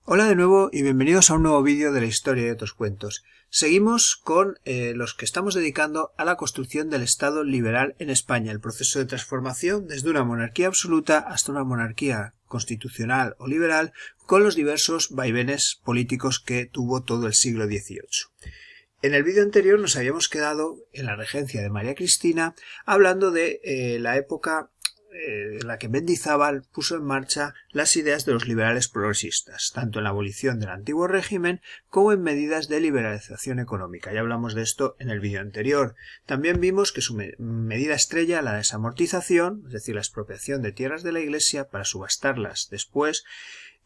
Hola de nuevo y bienvenidos a un nuevo vídeo de la historia de otros cuentos. Seguimos con los que estamos dedicando a la construcción del Estado liberal en España, el proceso de transformación desde una monarquía absoluta hasta una monarquía constitucional o liberal, con los diversos vaivenes políticos que tuvo todo el siglo XVIII. En el vídeo anterior nos habíamos quedado en la regencia de María Cristina, hablando de la época en la que Mendizábal puso en marcha las ideas de los liberales progresistas, tanto en la abolición del antiguo régimen como en medidas de liberalización económica. Ya hablamos de esto en el vídeo anterior. También vimos que su medida estrella, la desamortización, es decir, la expropiación de tierras de la Iglesia para subastarlas después,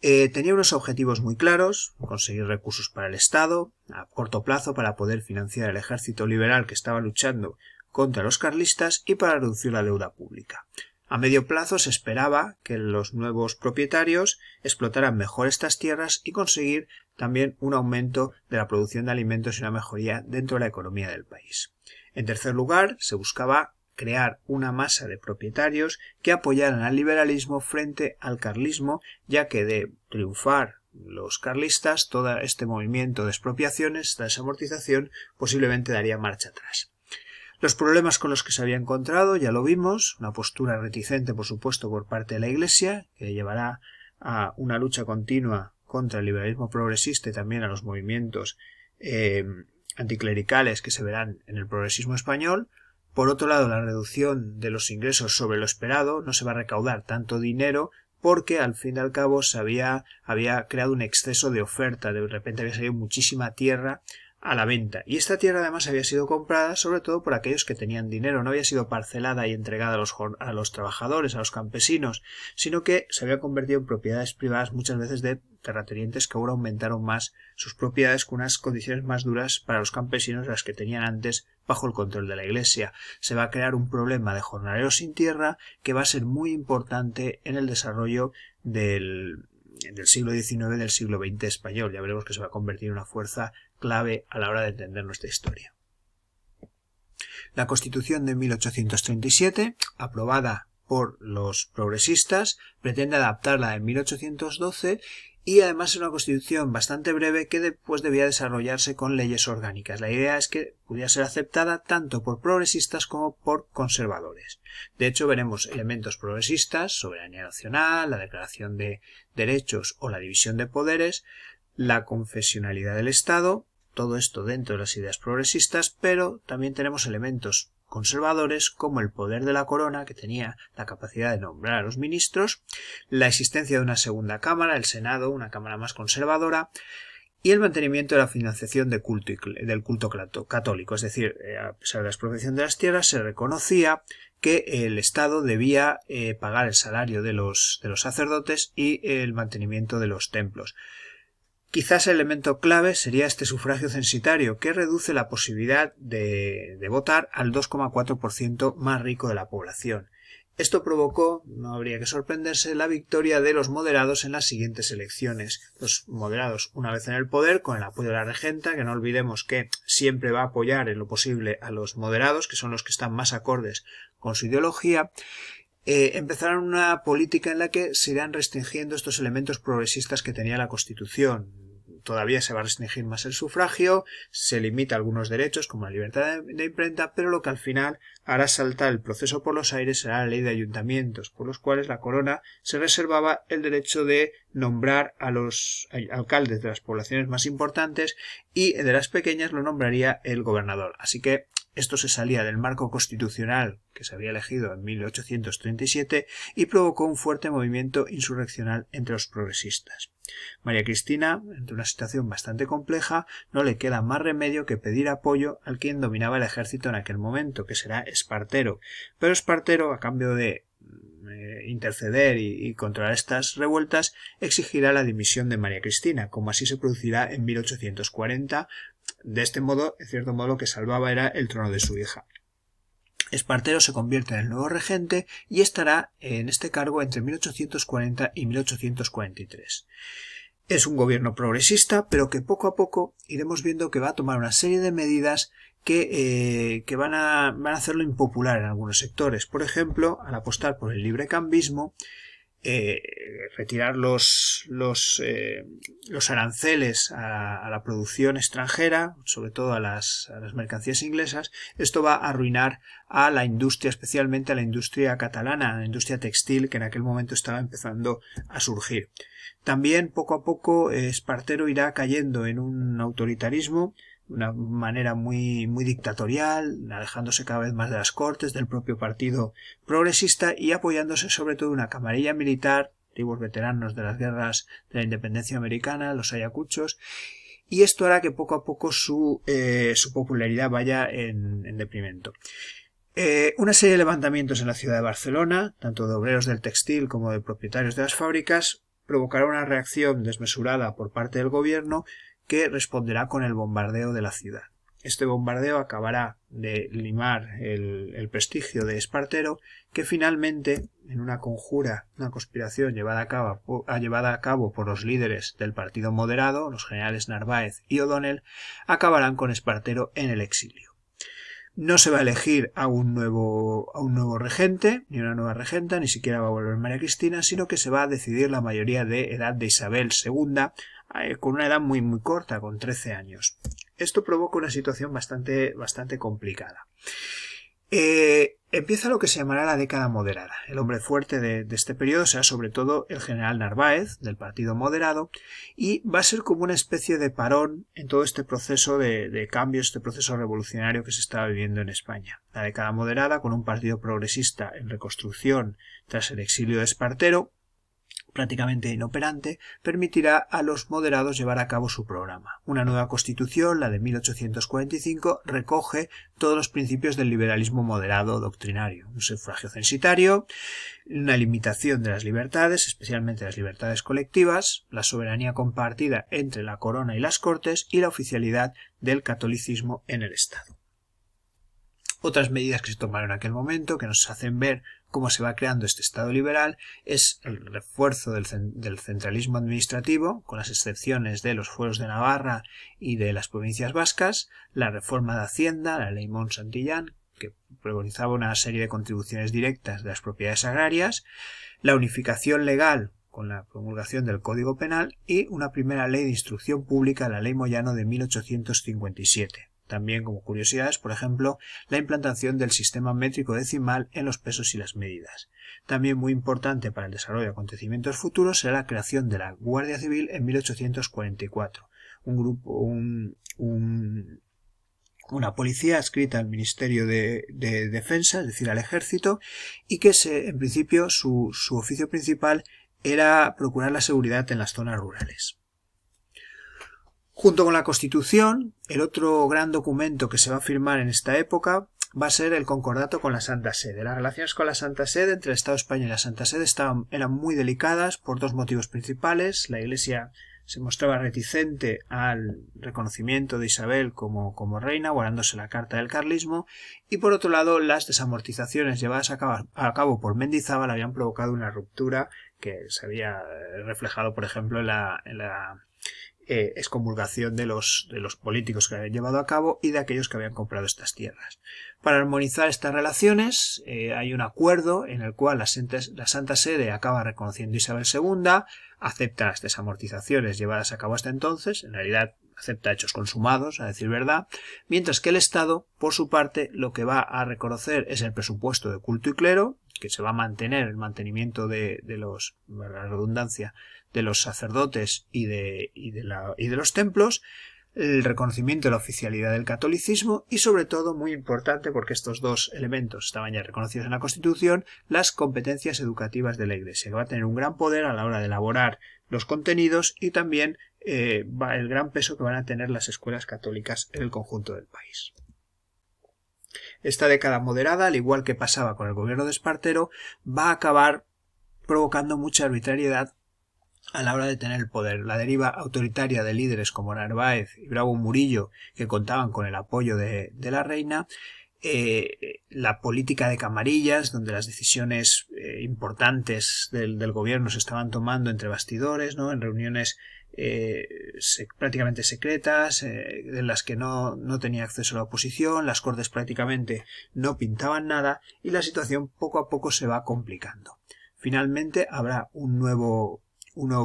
tenía unos objetivos muy claros: conseguir recursos para el Estado a corto plazo para poder financiar el ejército liberal que estaba luchando contra los carlistas y para reducir la deuda pública. A medio plazo se esperaba que los nuevos propietarios explotaran mejor estas tierras y conseguir también un aumento de la producción de alimentos y una mejoría dentro de la economía del país. En tercer lugar, se buscaba crear una masa de propietarios que apoyaran al liberalismo frente al carlismo, ya que de triunfar los carlistas, todo este movimiento de expropiaciones, de desamortización, posiblemente daría marcha atrás. Los problemas con los que se había encontrado ya lo vimos: una postura reticente, por supuesto, por parte de la Iglesia, que llevará a una lucha continua contra el liberalismo progresista y también a los movimientos anticlericales que se verán en el progresismo español. Por otro lado, la reducción de los ingresos sobre lo esperado, no se va a recaudar tanto dinero porque al fin y al cabo se había creado un exceso de oferta, de repente había salido muchísima tierra a la venta, y esta tierra además había sido comprada sobre todo por aquellos que tenían dinero, no había sido parcelada y entregada a los trabajadores, a los campesinos, sino que se había convertido en propiedades privadas muchas veces de terratenientes que ahora aumentaron más sus propiedades con unas condiciones más duras para los campesinos de las que tenían antes bajo el control de la Iglesia. Se va a crear un problema de jornaleros sin tierra que va a ser muy importante en el desarrollo del siglo XIX, del siglo XX español. Ya veremos que se va a convertir en una fuerza clave a la hora de entender nuestra historia. La Constitución de 1837, aprobada por los progresistas, pretende adaptarla en 1812 y además es una constitución bastante breve que después debía desarrollarse con leyes orgánicas. La idea es que pudiera ser aceptada tanto por progresistas como por conservadores. De hecho, veremos elementos progresistas: soberanía nacional, la declaración de derechos o la división de poderes, la confesionalidad del Estado, todo esto dentro de las ideas progresistas, pero también tenemos elementos conservadores como el poder de la corona, que tenía la capacidad de nombrar a los ministros, la existencia de una segunda cámara, el Senado, una cámara más conservadora, y el mantenimiento de la financiación del culto católico. Es decir, a pesar de la expropiación de las tierras, se reconocía que el Estado debía pagar el salario de los sacerdotes y el mantenimiento de los templos. Quizás el elemento clave sería este sufragio censitario, que reduce la posibilidad de votar al 2,4% más rico de la población. Esto provocó, no habría que sorprenderse, la victoria de los moderados en las siguientes elecciones. Los moderados, una vez en el poder, con el apoyo de la regenta, que no olvidemos que siempre va a apoyar en lo posible a los moderados, que son los que están más acordes con su ideología, empezaron una política en la que se irán restringiendo estos elementos progresistas que tenía la Constitución. Todavía se va a restringir más el sufragio, se limita algunos derechos como la libertad de imprenta, pero lo que al final hará saltar el proceso por los aires será la ley de ayuntamientos, por los cuales la corona se reservaba el derecho de nombrar a los alcaldes de las poblaciones más importantes y de las pequeñas lo nombraría el gobernador. Así que esto se salía del marco constitucional que se había elegido en 1837 y provocó un fuerte movimiento insurreccional entre los progresistas. María Cristina, ante una situación bastante compleja, no le queda más remedio que pedir apoyo al quien dominaba el ejército en aquel momento, que será Espartero. Pero Espartero, a cambio de interceder y controlar estas revueltas, exigirá la dimisión de María Cristina, como así se producirá en 1840. De este modo, en cierto modo, lo que salvaba era el trono de su hija. Espartero se convierte en el nuevo regente y estará en este cargo entre 1840 y 1843. Es un gobierno progresista, pero que poco a poco iremos viendo que va a tomar una serie de medidas que van a hacerlo impopular en algunos sectores. Por ejemplo, al apostar por el librecambismo, retirar los aranceles a la producción extranjera, sobre todo a las mercancías inglesas. Esto va a arruinar a la industria, especialmente a la industria catalana, la industria textil, que en aquel momento estaba empezando a surgir. También poco a poco Espartero irá cayendo en un autoritarismo, de una manera muy dictatorial, alejándose cada vez más de las cortes, del propio partido progresista y apoyándose sobre todo en una camarilla militar, antiguos veteranos de las guerras de la independencia americana, los ayacuchos, y esto hará que poco a poco su popularidad vaya en deprimento. Una serie de levantamientos en la ciudad de Barcelona, tanto de obreros del textil como de propietarios de las fábricas, provocará una reacción desmesurada por parte del gobierno que responderá con el bombardeo de la ciudad. Este bombardeo acabará de limar el prestigio de Espartero, que finalmente, en una conspiración llevada a cabo por los líderes del partido moderado, los generales Narváez y O'Donnell, acabarán con Espartero en el exilio. No se va a elegir a un nuevo regente, ni una nueva regenta, ni siquiera va a volver María Cristina, sino que se va a decidir la mayoría de edad de Isabel II, con una edad muy corta, con 13 años. Esto provoca una situación bastante complicada. Empieza lo que se llamará la década moderada. El hombre fuerte de este periodo será sobre todo el general Narváez, del partido moderado, y va a ser como una especie de parón en todo este proceso de cambio, este proceso revolucionario que se estaba viviendo en España. La década moderada, con un partido progresista en reconstrucción tras el exilio de Espartero, prácticamente inoperante, permitirá a los moderados llevar a cabo su programa. Una nueva constitución, la de 1845, recoge todos los principios del liberalismo moderado doctrinario: un sufragio censitario, una limitación de las libertades, especialmente las libertades colectivas, la soberanía compartida entre la corona y las cortes y la oficialidad del catolicismo en el Estado. Otras medidas que se tomaron en aquel momento, que nos hacen ver cómo se va creando este Estado liberal, es el refuerzo del centralismo administrativo, con las excepciones de los fueros de Navarra y de las provincias vascas, la reforma de Hacienda, la ley Mont-Santillán, que preconizaba una serie de contribuciones directas de las propiedades agrarias, la unificación legal con la promulgación del Código Penal y una primera ley de instrucción pública, la ley Moyano de 1857. También, como curiosidades, por ejemplo, la implantación del sistema métrico decimal en los pesos y las medidas. También muy importante para el desarrollo de acontecimientos futuros será la creación de la Guardia Civil en 1844, una policía adscrita al Ministerio de Defensa, es decir, al Ejército, y que en principio su oficio principal era procurar la seguridad en las zonas rurales. Junto con la Constitución, el otro gran documento que se va a firmar en esta época va a ser el concordato con la Santa Sede. Las relaciones con la Santa Sede entre el Estado español y la Santa Sede eran muy delicadas por dos motivos principales. La Iglesia se mostraba reticente al reconocimiento de Isabel como reina, guardándose la Carta del Carlismo, y por otro lado las desamortizaciones llevadas a cabo por Mendizábal habían provocado una ruptura que se había reflejado, por ejemplo, en la excomulgación de los políticos que habían llevado a cabo y de aquellos que habían comprado estas tierras. Para armonizar estas relaciones hay un acuerdo en el cual la Santa Sede acaba reconociendo a Isabel II, acepta las desamortizaciones llevadas a cabo hasta entonces, en realidad acepta hechos consumados, a decir verdad, mientras que el Estado, por su parte, lo que va a reconocer es el presupuesto de culto y clero, que se va a mantener el mantenimiento de la redundancia, de los sacerdotes y de los templos, el reconocimiento de la oficialidad del catolicismo y, sobre todo, muy importante, porque estos dos elementos estaban ya reconocidos en la Constitución, las competencias educativas de la Iglesia, que va a tener un gran poder a la hora de elaborar los contenidos y también el gran peso que van a tener las escuelas católicas en el conjunto del país. Esta década moderada, al igual que pasaba con el gobierno de Espartero, va a acabar provocando mucha arbitrariedad a la hora de tener el poder. La deriva autoritaria de líderes como Narváez y Bravo Murillo, que contaban con el apoyo de la reina, la política de camarillas, donde las decisiones importantes del gobierno se estaban tomando entre bastidores, ¿no?, en reuniones prácticamente secretas, en las que no tenía acceso a la oposición, las Cortes prácticamente no pintaban nada y la situación poco a poco se va complicando. Finalmente habrá un nuevo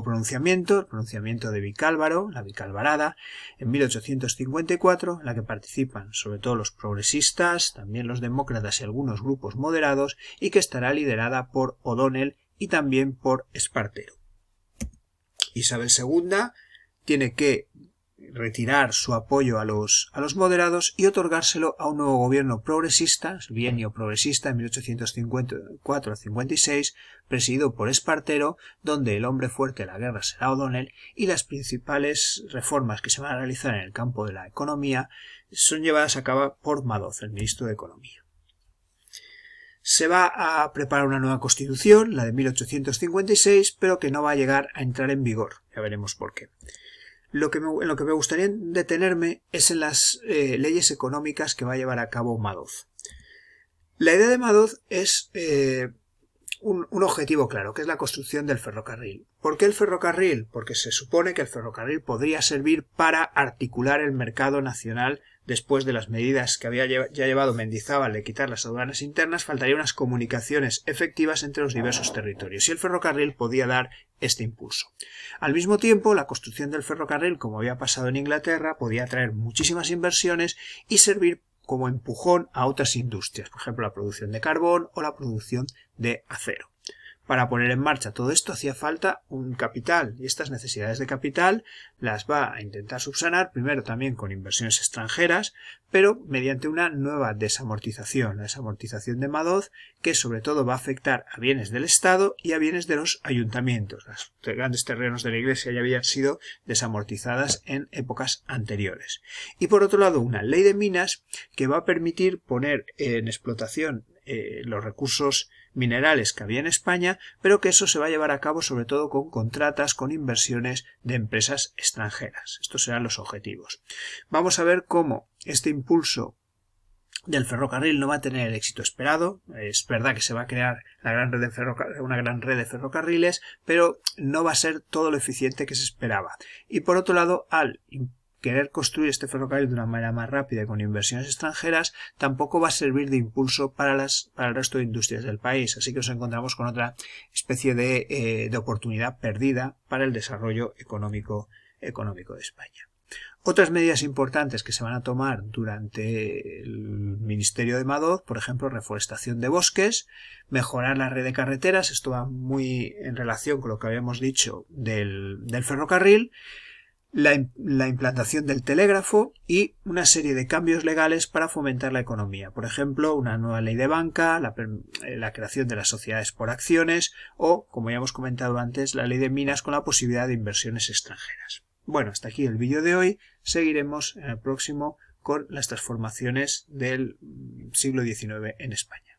pronunciamiento, el pronunciamiento de Vicálvaro, la Vicalvarada, en 1854, en la que participan sobre todo los progresistas, también los demócratas y algunos grupos moderados, y que estará liderada por O'Donnell y también por Espartero. Isabel II tiene que retirar su apoyo a los moderados y otorgárselo a un nuevo gobierno progresista, el bienio progresista en 1854-56, presidido por Espartero, donde el hombre fuerte de la guerra será O'Donnell, y las principales reformas que se van a realizar en el campo de la economía son llevadas a cabo por Madoz, el ministro de Economía. Se va a preparar una nueva constitución, la de 1856, pero que no va a llegar a entrar en vigor. Ya veremos por qué. En lo que me gustaría detenerme es en las leyes económicas que va a llevar a cabo Madoz. La idea de Madoz es un objetivo claro, que es la construcción del ferrocarril. ¿Por qué el ferrocarril? Porque se supone que el ferrocarril podría servir para articular el mercado nacional. Después de las medidas que había ya llevado Mendizábal de quitar las aduanas internas, faltarían unas comunicaciones efectivas entre los diversos territorios, y el ferrocarril podía dar este impulso. Al mismo tiempo, la construcción del ferrocarril, como había pasado en Inglaterra, podía atraer muchísimas inversiones y servir como empujón a otras industrias, por ejemplo la producción de carbón o la producción de acero. Para poner en marcha todo esto hacía falta un capital, y estas necesidades de capital las va a intentar subsanar primero también con inversiones extranjeras, pero mediante una nueva desamortización, la desamortización de Madoz, que sobre todo va a afectar a bienes del Estado y a bienes de los ayuntamientos. Los grandes terrenos de la Iglesia ya habían sido desamortizadas en épocas anteriores. Y por otro lado, una ley de minas que va a permitir poner en explotación los recursos minerales que había en España, pero que eso se va a llevar a cabo sobre todo con contratas, con inversiones de empresas extranjeras. Estos serán los objetivos. Vamos a ver cómo este impulso del ferrocarril no va a tener el éxito esperado. Es verdad que se va a crear una gran red de ferrocarriles, pero no va a ser todo lo eficiente que se esperaba. Y por otro lado, al querer construir este ferrocarril de una manera más rápida y con inversiones extranjeras, tampoco va a servir de impulso para el resto de industrias del país. Así que nos encontramos con otra especie de oportunidad perdida para el desarrollo económico de España. Otras medidas importantes que se van a tomar durante el ministerio de Madoz, por ejemplo, reforestación de bosques, mejorar la red de carreteras, esto va muy en relación con lo que habíamos dicho del ferrocarril, la implantación del telégrafo y una serie de cambios legales para fomentar la economía. Por ejemplo, una nueva ley de banca, la creación de las sociedades por acciones o, como ya hemos comentado antes, la ley de minas con la posibilidad de inversiones extranjeras. Bueno, hasta aquí el vídeo de hoy. Seguiremos en el próximo con las transformaciones del siglo XIX en España.